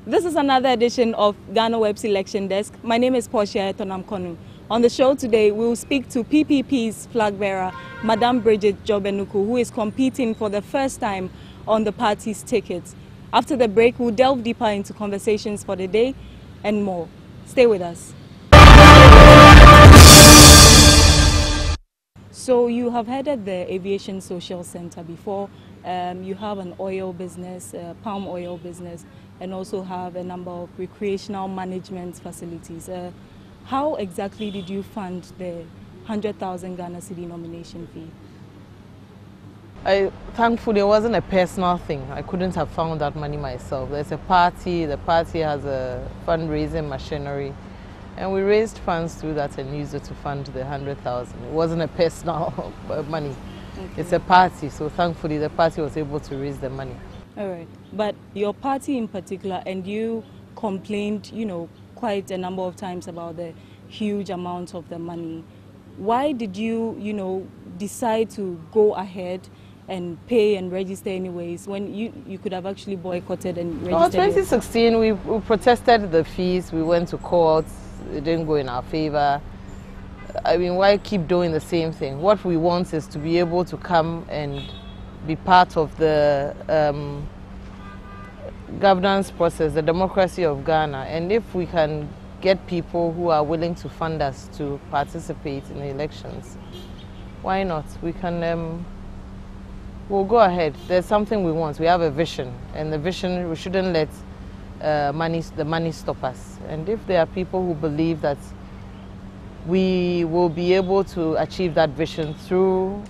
This is another edition of Ghana Web Selection Desk. My name is Portia Etonam-Konu. On the show today, we will speak to PPP's flag bearer, Madame Brigitte Dzogbenuku, who is competing for the first time on the party's tickets. After the break, we'll delve deeper into conversations for the day and more. Stay with us. So you have headed the Aviation Social Center before. You have an oil business, palm oil business, and also have a number of recreational management facilities. How exactly did you fund the 100,000 Ghana Cedi nomination fee? Thankfully, it wasn't a personal thing. I couldn't have found that money myself. There's a party, the party has a fundraising machinery, and we raised funds through that and used it to fund the 100,000. It wasn't a personal money. Okay. It's a party, so thankfully the party was able to raise the money. All right, but your party in particular, and you complained, quite a number of times about the huge amount of the money. Why did you, decide to go ahead and pay and register anyways when you could have actually boycotted and registered? Well, 2016, we protested the fees. We went to court. It didn't go in our favor. I mean, why keep doing the same thing? What we want is to be able to come and be part of the governance process, the democracy of Ghana. And if we can get people who are willing to fund us to participate in the elections, why not? We can, we'll go ahead. There's something we want. We have a vision. And the vision, we shouldn't let the money stop us. And if there are people who believe that we will be able to achieve that vision through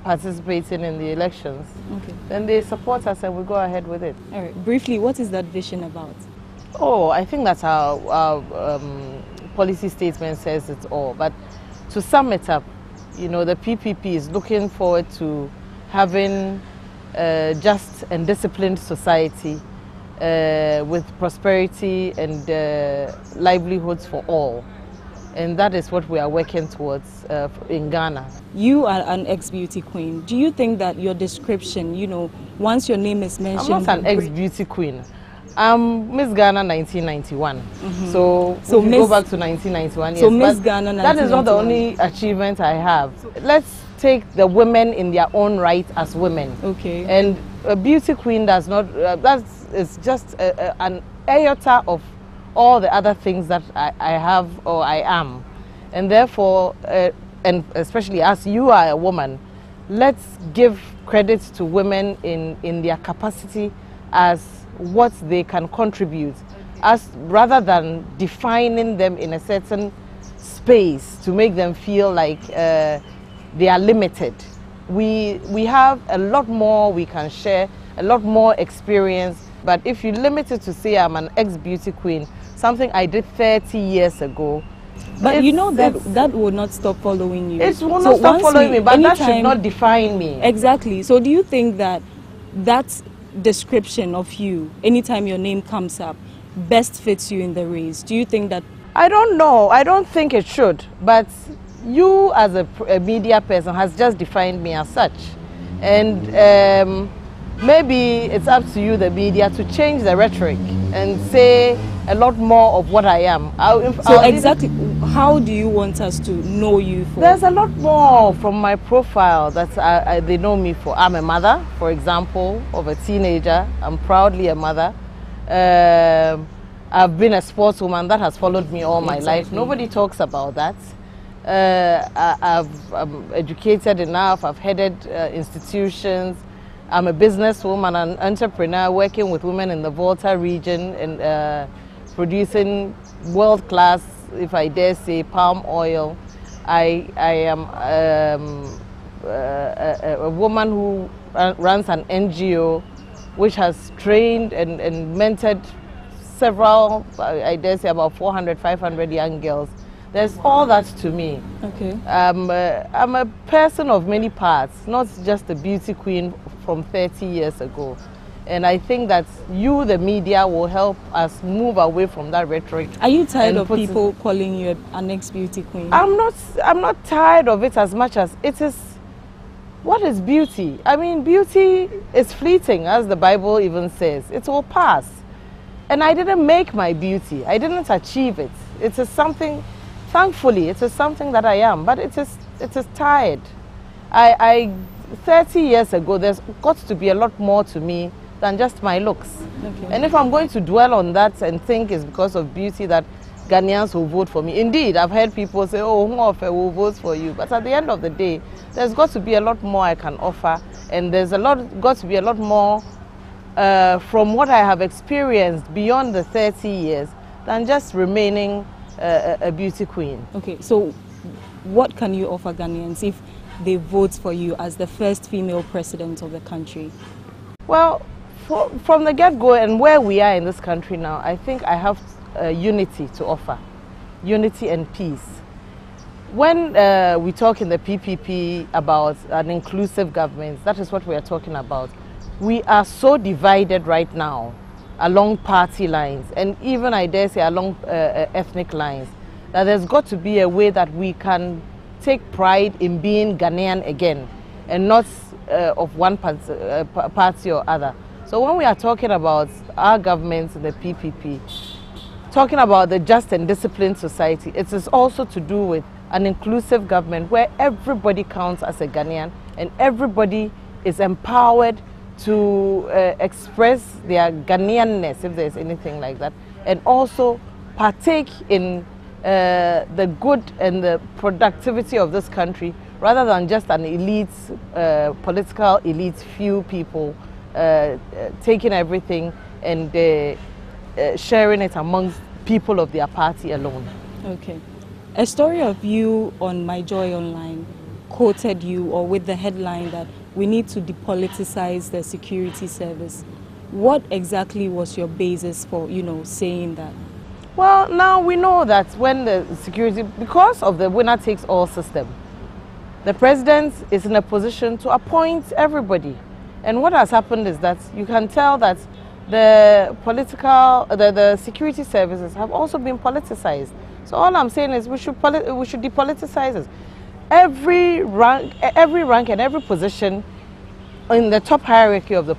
participating in the elections, okay, then they support us and we go ahead with it. All right. Briefly, what is that vision about? Oh, I think that our policy statement says it all. But to sum it up, the PPP is looking forward to having a just and disciplined society with prosperity and livelihoods for all. And that is what we are working towards in Ghana. You are an ex-beauty queen. Do you think that your description, once your name is mentioned... I'm not an ex-beauty queen. I'm Miss Ghana 1991. Mm-hmm. So if you go back to 1991, so yes, Miss Ghana 1991. That is not the only achievement I have. Let's take the women in their own right as women. Okay. And a beauty queen does not... it's just an iota of all the other things that I have or I am. And therefore, and especially as you are a woman, let's give credit to women in their capacity as what they can contribute, as rather than defining them in a certain space to make them feel like they are limited. We have a lot more we can share, a lot more experience, but if you limit it to say I'm an ex-beauty queen, something I did 30 years ago. But that will not stop following you. It will not stop following me, but that should not define me. Exactly. So do you think that that description of you, anytime your name comes up, best fits you in the race? Do you think that... I don't know. I don't think it should. But you as a media person has just defined me as such. And maybe it's up to you, the media, to change the rhetoric and say a lot more of what I am. Exactly, how do you want us to know you for? There's a lot more from my profile that they know me for. I'm a mother, for example, of a teenager. I'm proudly a mother. I've been a sportswoman. That has followed me all my life. Nobody talks about that. I'm educated enough. I've headed institutions. I'm a businesswoman, an entrepreneur working with women in the Volta region and producing world-class, if I dare say, palm oil. I am a woman who runs an NGO which has trained and mentored several, I dare say about 400, 500 young girls. There's all that to me. Okay. I'm a person of many parts, not just a beauty queen from 30 years ago. And I think that you, the media, will help us move away from that rhetoric. Are you tired of people calling you an ex-beauty queen? I'm not tired of it as much as it is. What is beauty? I mean, beauty is fleeting, as the Bible even says. It will pass. And I didn't make my beauty. I didn't achieve it. It is something, thankfully, it is something that I am, but it is tired. 30 years ago, there's got to be a lot more to me than just my looks. Okay. And if I'm going to dwell on that and think it's because of beauty that Ghanaians will vote for me. Indeed, I've heard people say, oh, Mwafe will vote for you. But at the end of the day, there's got to be a lot more I can offer. And there's got to be a lot more from what I have experienced beyond the 30 years than just remaining a beauty queen. Okay, so what can you offer Ghanaians if they vote for you as the first female president of the country? Well, from the get-go and where we are in this country now, I think I have unity to offer, unity and peace. When we talk in the PPP about an inclusive government, that is what we are talking about. We are so divided right now along party lines and even, I dare say, along ethnic lines, that there's got to be a way that we can take pride in being Ghanaian again and not of one party or other. So when we are talking about our governments in the PPP, talking about the just and disciplined society, it is also to do with an inclusive government where everybody counts as a Ghanaian and everybody is empowered to express their Ghanaianness, if there's anything like that, and also partake in the good and the productivity of this country rather than just an elite, political elite, few people taking everything and sharing it amongst people of their party alone. Okay. A story of you on My Joy Online quoted you, or with the headline that we need to depoliticize the security service. What exactly was your basis for, saying that? Well, now we know that when the security, because of the winner-takes-all system, the president is in a position to appoint everybody. And what has happened is that you can tell that the security services have also been politicized. So all I'm saying is we should depoliticize it. Every rank and every position in the top hierarchy of the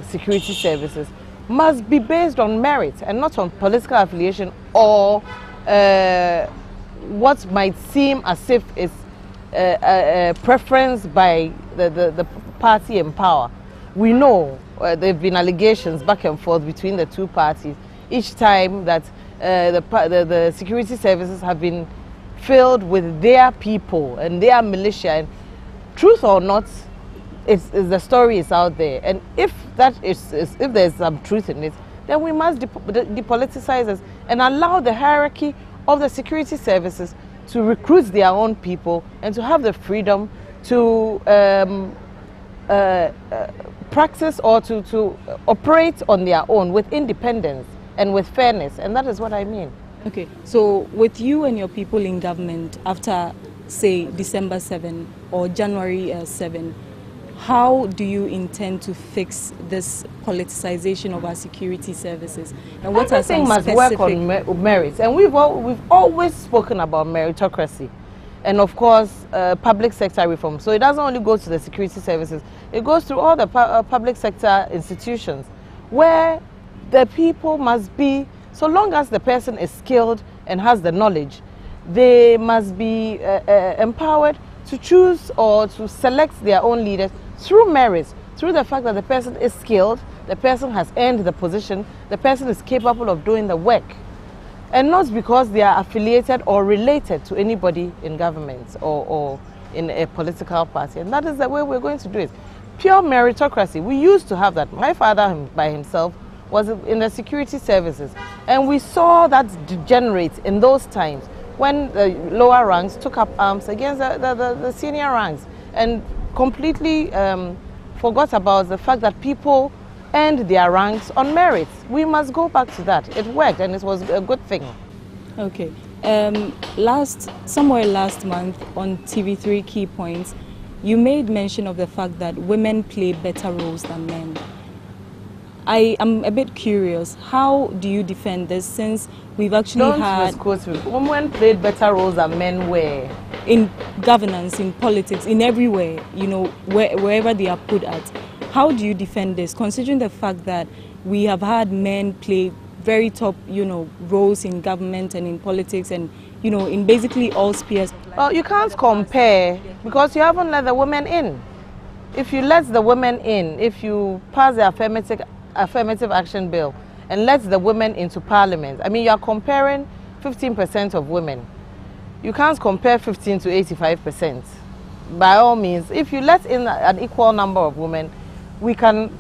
security services must be based on merit and not on political affiliation or what might seem as if it's a preference by the party in power. We know there have been allegations back and forth between the two parties each time that the security services have been filled with their people and their militia. And truth or not, the story is out there. And if there's some truth in it, then we must depoliticize it and allow the hierarchy of the security services to recruit their own people and to have the freedom to practice or to operate on their own with independence and with fairness. And that is what I mean. Okay, so with you and your people in government after, say, December 7 or January 7, how do you intend to fix this politicization of our security services? And what are some must work on merits. And we've always spoken about meritocracy. And of course, public sector reform. So it doesn't only go to the security services, it goes through all the public sector institutions where the people must be, so long as the person is skilled and has the knowledge, they must be empowered to choose or to select their own leaders through merits, through the fact that the person is skilled, the person has earned the position, the person is capable of doing the work. And not because they are affiliated or related to anybody in government or in a political party. And that is the way we're going to do it. Pure meritocracy. We used to have that. My father by himself was in the security services. And we saw that degenerate in those times when the lower ranks took up arms against the senior ranks and completely forgot about the fact that people earned their ranks on merit. We must go back to that. It worked and it was a good thing. Okay. Somewhere last month on TV3 Key Points, you made mention of the fact that women play better roles than men. I am a bit curious, how do you defend this, since we've actually women played better roles than men where? In governance, in politics, in everywhere, wherever they are put at. how do you defend this, considering the fact that we have had men play very top, roles in government and in politics and, in basically all spheres of life? Well, you can't compare because you haven't let the women in. If you let the women in, if you pass the affirmative action bill and let the women into parliament, I mean, you are comparing 15% of women. You can't compare 15 to 85%. By all means, if you let in an equal number of women, we can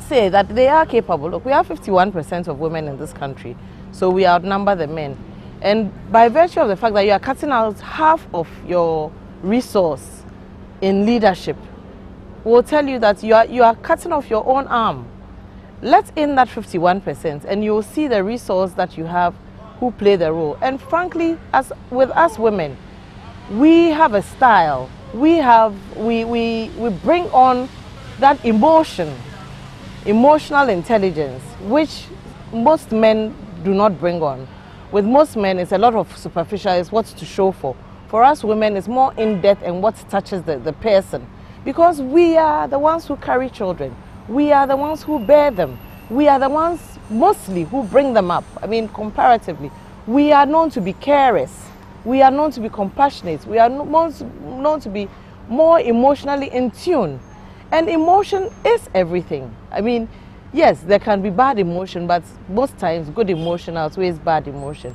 say that they are capable. Look, we have 51% of women in this country, so we outnumber the men. And by virtue of the fact that you are cutting out half of your resource in leadership, will tell you that you are cutting off your own arm. Let in that 51% and you will see the resource that you have who play the role. And frankly, as with us women, we have a style. We bring on that emotional intelligence, which most men do not bring on. With most men, it's a lot of superficial, it's what's to show for. For us women, it's more in-depth and what touches the person. Because we are the ones who carry children. We are the ones who bear them. We are the ones mostly who bring them up. I mean, comparatively. We are known to be careless. We are known to be compassionate. We are known to be more emotionally in tune. And emotion is everything. I mean, yes, there can be bad emotion, but most times good emotion outweighs bad emotion.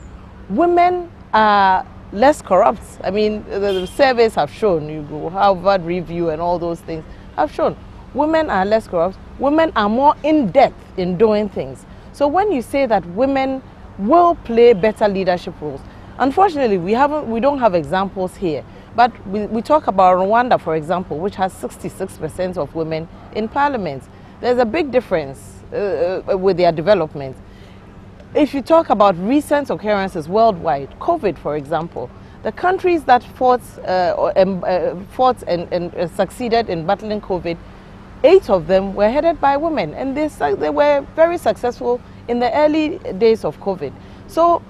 Women are less corrupt. I mean, the surveys have shown, Harvard Review and all those things have shown, women are less corrupt. Women are more in-depth in doing things. So when you say that women will play better leadership roles, unfortunately, we don't have examples here. But we talk about Rwanda, for example, which has 66% of women in parliament. There's a big difference with their development. If you talk about recent occurrences worldwide, COVID, for example, the countries that fought and succeeded in battling COVID, 8 of them were headed by women, and they were very successful in the early days of COVID. So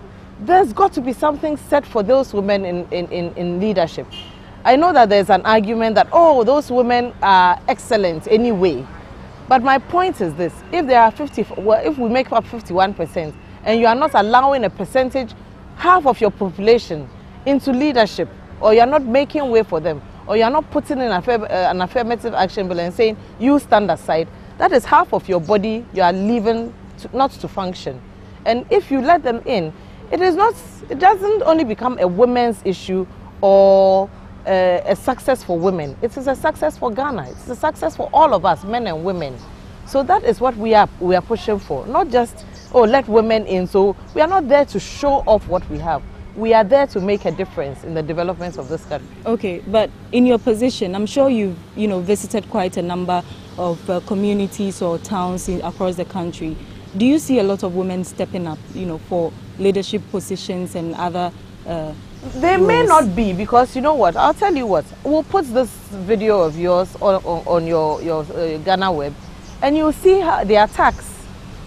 there's got to be something set for those women in leadership. I know that there's an argument that, oh, those women are excellent anyway. But my point is this: if there are if we make up 51%, and you are not allowing a percentage, half of your population, into leadership, or you are not making way for them, or you are not putting in an affirmative action bill and saying you stand aside, that is half of your body you are leaving not to function. And if you let them in, it doesn't only become a women's issue or a success for women. It is a success for Ghana. It's a success for all of us, men and women. So that is what we are pushing for. Not just, oh, let women in. So we are not there to show off what we have. We are there to make a difference in the development of this country. Okay, but in your position, I'm sure you've visited quite a number of communities or towns across the country. Do you see a lot of women stepping up, for leadership positions and other They roles? may not be, because you know what, I'll tell you what, we'll put this video of yours on your Ghana web, and you'll see how the attacks,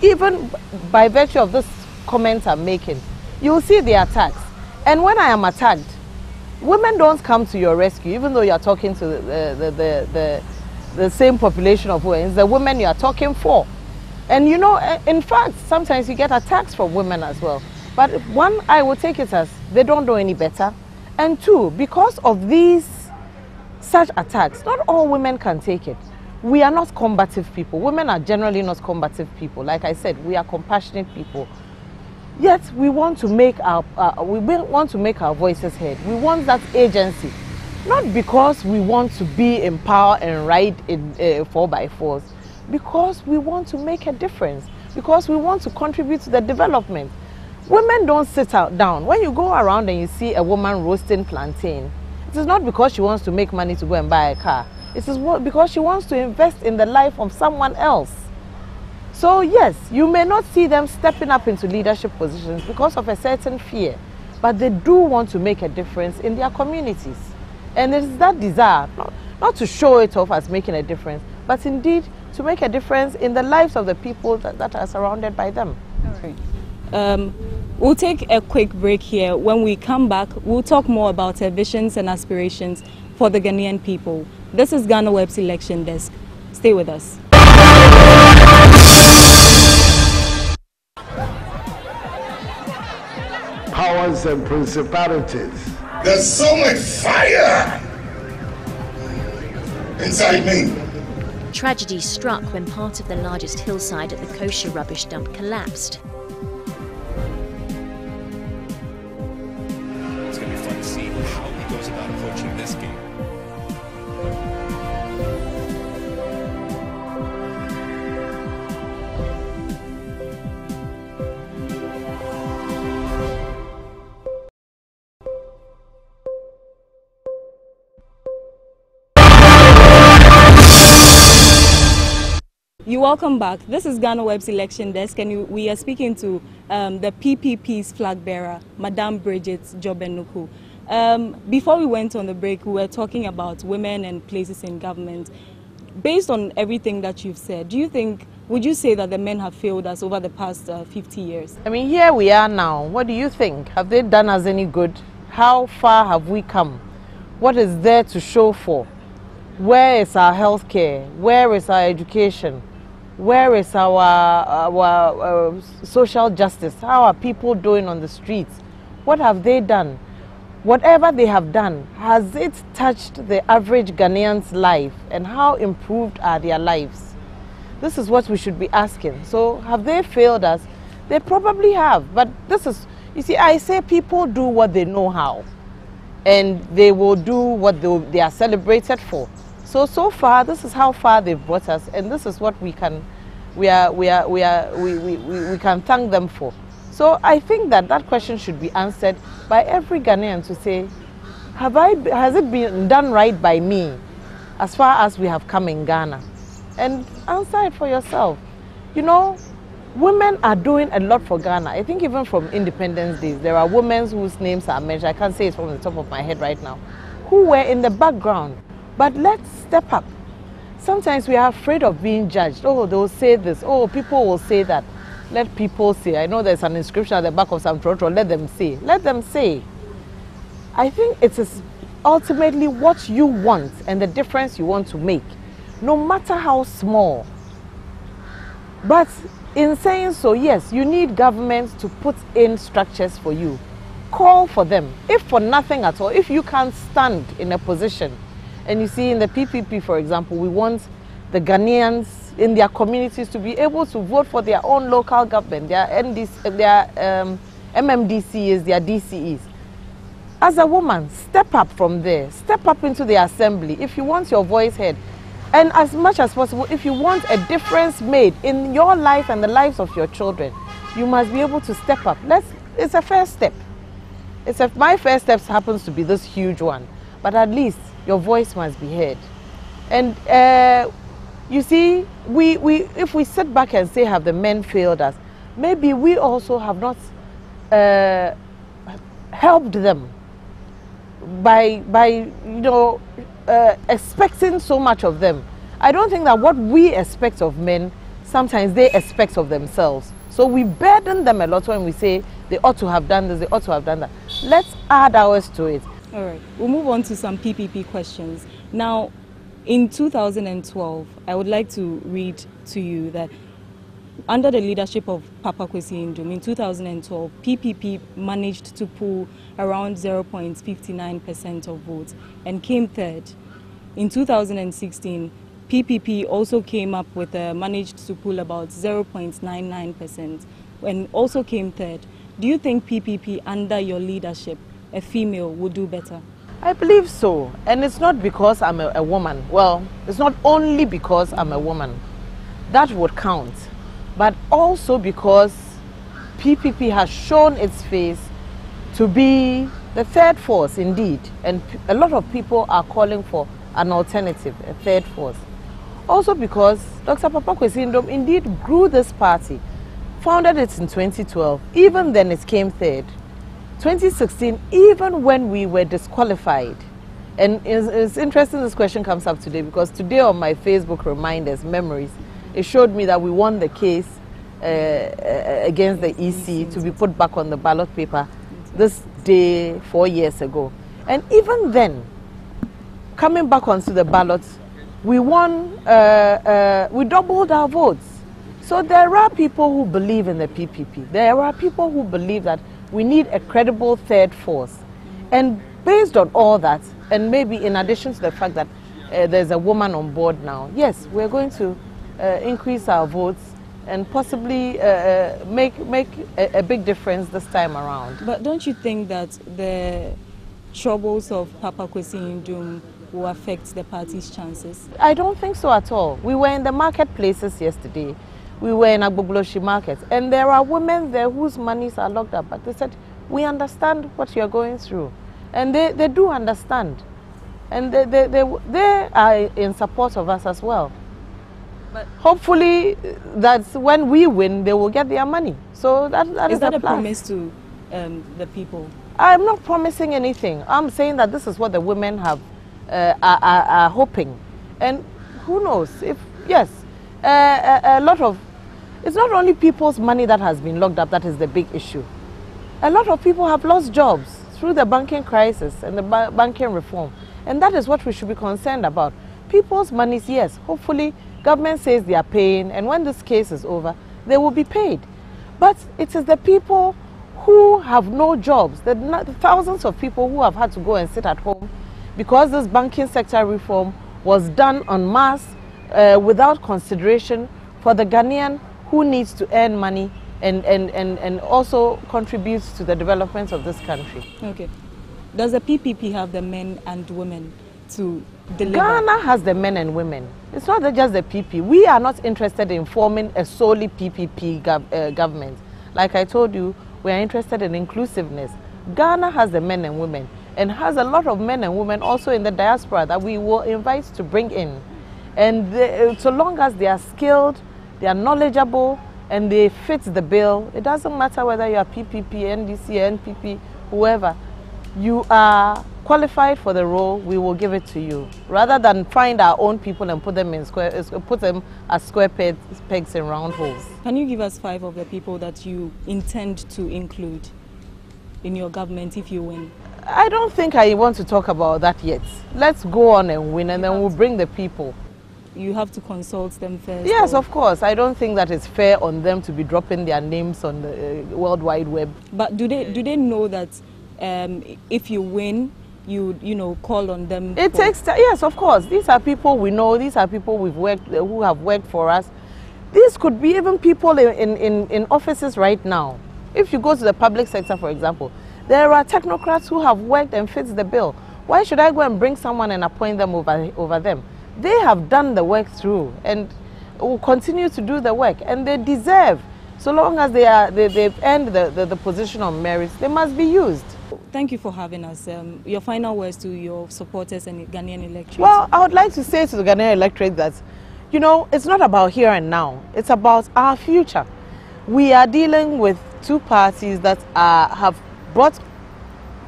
even by virtue of this comment I'm making, you'll see the attacks. And when I am attacked, women don't come to your rescue, even though you are talking to the same population of women. It's the women you are talking for. And in fact, sometimes you get attacks from women as well. But one, I will take it as they don't know any better. And two, because of such attacks, not all women can take it. We are not combative people. Women are generally not combative people. Like I said, we are compassionate people. Yet we want to make our voices heard. We want that agency, not because we want to be in power and ride in 4x4s. Because we want to make a difference, because we want to contribute to the development. Women don't sit down. When you go around and you see a woman roasting plantain, it is not because she wants to make money to go and buy a car. It is because she wants to invest in the life of someone else. So yes, you may not see them stepping up into leadership positions because of a certain fear, but they do want to make a difference in their communities. And it is that desire, not to show it off as making a difference, but indeed to make a difference in the lives of the people that are surrounded by them. All right. We'll take a quick break here. When we come back, we'll talk more about her visions and aspirations for the Ghanaian people. This is Ghana Web's Election Desk. Stay with us. Powers and principalities. There's so much fire inside me. Tragedy struck when part of the largest hillside at the kosher rubbish dump collapsed. It's going to be fun to see how he goes about approaching this game. You're welcome back. This is Ghana Web's election desk, and we are speaking to the PPP's flag bearer, Madame Brigitte Dzogbenuku. Before we went on the break, we were talking about women and places in government. Based on everything that you've said, would you say that the men have failed us over the past 50 years? I mean, here we are now. What do you think? Have they done us any good? How far have we come? What is there to show for? Where is our health care? Where is our education? Where is our social justice? How are people doing on the streets? What have they done? Whatever they have done, has it touched the average Ghanaian's life? And how improved are their lives? This is what we should be asking. So have they failed us? They probably have. But this is, you see, I say people do what they know how. And they will do what they are celebrated for. So far, this is how far they've brought us, and this is what we can thank them for. So I think that question should be answered by every Ghanaian to say, has it been done right by me as far as we have come in Ghana? And answer it for yourself. You know, women are doing a lot for Ghana. I think even from Independence Days, there are women whose names are mentioned, I can't say it from the top of my head right now, who were in the background. But let's step up. Sometimes we are afraid of being judged. Oh, they'll say this. Oh, people will say that. Let people say. I know there's an inscription at the back of some trotro. Let them say. Let them say. I think it is ultimately what you want and the difference you want to make, no matter how small. But in saying so, yes, you need governments to put in structures for you. Call for them. If for nothing at all, if you can't stand in a position. And you see, in the PPP, for example, we want the Ghanaians in their communities to be able to vote for their own local government, their MMDCs, their DCEs. As a woman, step up from there. Step up into the assembly if you want your voice heard. And as much as possible, if you want a difference made in your life and the lives of your children, you must be able to step up. It's a first step. My first step happens to be this huge one. But at least your voice must be heard. And you see, if we sit back and say, have the men failed us, maybe we also have not helped them by expecting so much of them. I don't think that what we expect of men, sometimes they expect of themselves. So we burden them a lot when we say they ought to have done this, they ought to have done that. Let's add ours to it. All right, we'll move on to some PPP questions. Now, in 2012, I would like to read to you that under the leadership of Papa Kwesi Ndum, in 2012, PPP managed to pull around 0.59% of votes and came third. In 2016, PPP also came up with managed to pull about 0.99% and also came third. Do you think PPP under your leadership, a female, would do better? I believe so. And it's not because I'm a woman. Well, it's not only because I'm a woman. That would count. But also because PPP has shown its face to be the third force indeed. And a lot of people are calling for an alternative, a third force. Also because Dr. Papa Kwesi Ndum indeed grew this party, founded it in 2012. Even then it came third. 2016, even when we were disqualified. And it's interesting this question comes up today because today on my Facebook reminders, memories, it showed me that we won the case against the EC to be put back on the ballot paper this day 4 years ago. And even then, coming back onto the ballot, We won, we doubled our votes. So there are people who believe in the PPP. There are people who believe that we need a credible third force. And based on all that, and maybe in addition to the fact that there's a woman on board now, yes, we're going to increase our votes and possibly make a big difference this time around. But don't you think that the troubles of Papa Kwesi Ndum will affect the party's chances? I don't think so at all. We were in the marketplaces yesterday. We were in Agbogloshi market, and there are women there whose monies are locked up, but they said, we understand what you're going through. And they do understand. And they are in support of us as well. But hopefully, that's when we win, they will get their money. So that is that the a plan. promise to the people? I'm not promising anything. I'm saying that this is what the women have are hoping. And who knows, if, yes, a lot of, it's not only people's money that has been locked up that is the big issue. A lot of people have lost jobs through the banking crisis and the banking reform. And that is what we should be concerned about. People's monies, yes, hopefully government says they are paying, and when this case is over, they will be paid. But it is the people who have no jobs, the thousands of people who have had to go and sit at home because this banking sector reform was done en masse without consideration for the Ghanaian who needs to earn money and also contributes to the development of this country. Okay. Does the PPP have the men and women to deliver? Ghana has the men and women. It's not just the PP. We are not interested in forming a solely PPP government. Like I told you, we are interested in inclusiveness. Ghana has the men and women, and has a lot of men and women also in the diaspora that we will invite to bring in. And so long as they are skilled, they are knowledgeable, and they fit the bill, it doesn't matter whether you are PPP, NDC, NPP, whoever, you are qualified for the role, we will give it to you. Rather than find our own people and put them in as square pegs in round holes. Can you give us 5 of the people that you intend to include in your government if you win? I don't think I want to talk about that yet. Let's go on and win, and then we'll bring the people. You have to consult them first? Yes, of course. I don't think that it's fair on them to be dropping their names on the World Wide Web. But do they know that if you win, you know, call on them? It takes time. Yes, of course. These are people we know. These are people we've worked, who have worked for us. These could be even people in offices right now. If you go to the public sector, for example, there are technocrats who have worked and fits the bill. Why should I go and bring someone and appoint them over them? They have done the work through and will continue to do the work, and they deserve, so long as they've earned the position on merit, they must be used. Thank you for having us. Your final words to your supporters and Ghanaian electorate. Well, I would like to say to the Ghanaian electorate that, you know, it's not about here and now. It's about our future. We are dealing with two parties that have brought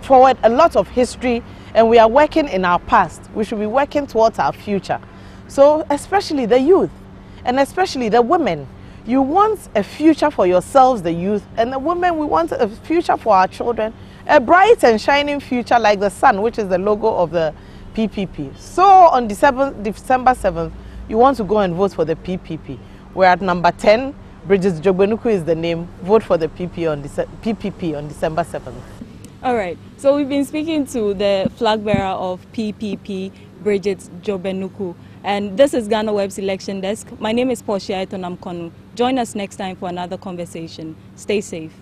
forward a lot of history, and we are working in our past. We should be working towards our future. So especially the youth, and especially the women. You want a future for yourselves, the youth, and the women, we want a future for our children, a bright and shining future like the sun, which is the logo of the PPP. So on December 7th, you want to go and vote for the PPP. We're at number 10. Brigitte Dzogbenuku is the name. Vote for the PPP on December 7th. All right. So we've been speaking to the flag bearer of PPP, Brigitte Dzogbenuku. And this is Ghana Web's Election Desk. My name is Brigitte. Join us next time for another conversation. Stay safe.